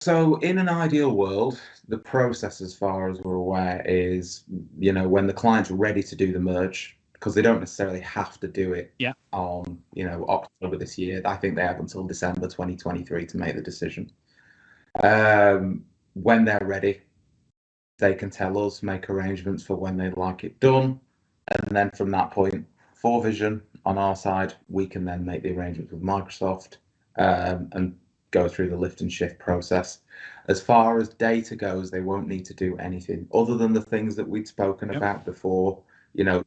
So in an ideal world, the process, as far as we're aware, is, when the client's ready to do the merge, because they don't necessarily have to do it Yeah. on, October this year. I think they have until December 2023 to make the decision. When they're ready, they can tell us, make arrangements for when they'd like it done. And then from that point, FourVision on our side, we can then make the arrangements with Microsoft and go through the lift and shift process. As far as data goes, they won't need to do anything other than the things that we'd spoken about before,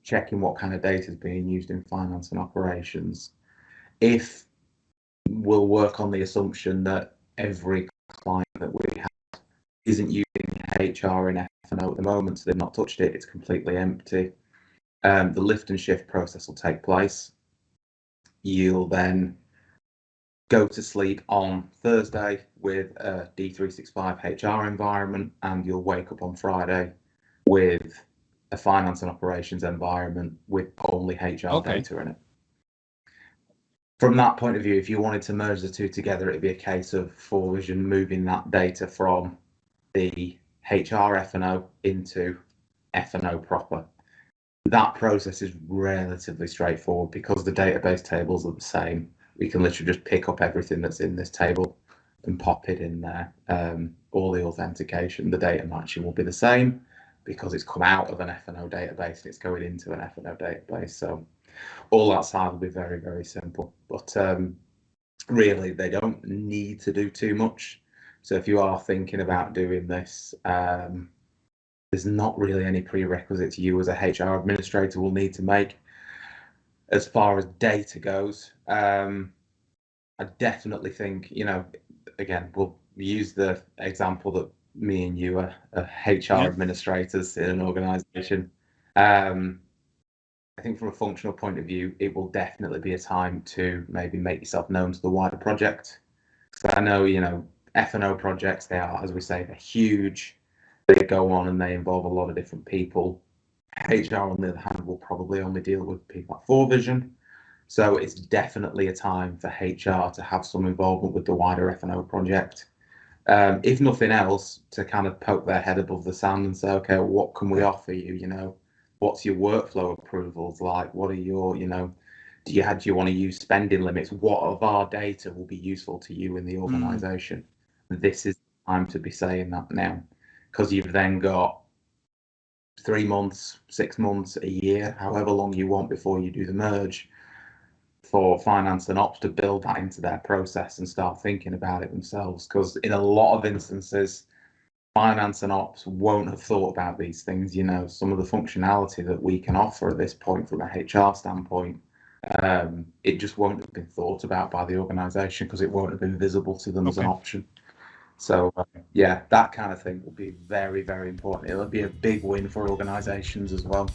checking what kind of data is being used in finance and operations. If we'll work on the assumption that every client that we have isn't using HR in F&O at the moment, so they've not touched it, it's completely empty. The lift and shift process will take place. You'll then go to sleep on Thursday with a D365 HR environment, and you'll wake up on Friday with a finance and operations environment with only HR data in it. From that point of view, if you wanted to merge the two together, it'd be a case of FourVision moving that data from the HR F&O into F&O proper. That process is relatively straightforward because the database tables are the same. We can literally just pick up everything that's in this table and pop it in there. All the authentication, the data matching will be the same because it's come out of an F&O database and it's going into an F&O database. So all that side will be very, very simple. But really, they don't need to do too much. So if you are thinking about doing this, there's not really any prerequisites you as a HR administrator will need to make. As far as data goes, I definitely think, again, we'll use the example that me and you are HR administrators in an organization. I think from a functional point of view, it will definitely be a time to maybe make yourself known to the wider project. So I know, F&O projects, they are, as we say, they're huge. They go on and they involve a lot of different people. HR, on the other hand, will probably only deal with people at FourVision. So it's definitely a time for HR to have some involvement with the wider F&O project. If nothing else, to kind of poke their head above the sand and say, okay, what can we offer you? What's your workflow approvals like? What are your, do you want to use spending limits? What of our data will be useful to you in the organization? This is the time to be saying that now, because you've then got 3 months, 6 months, a year, however long you want before you do the merge, for finance and ops to build that into their process and start thinking about it themselves. Because in a lot of instances, finance and ops won't have thought about these things. Some of the functionality that we can offer at this point from a HR standpoint, it just won't have been thought about by the organization because it won't have been visible to them as an option. So yeah, that kind of thing will be very, very important. It'll be a big win for organizations as well.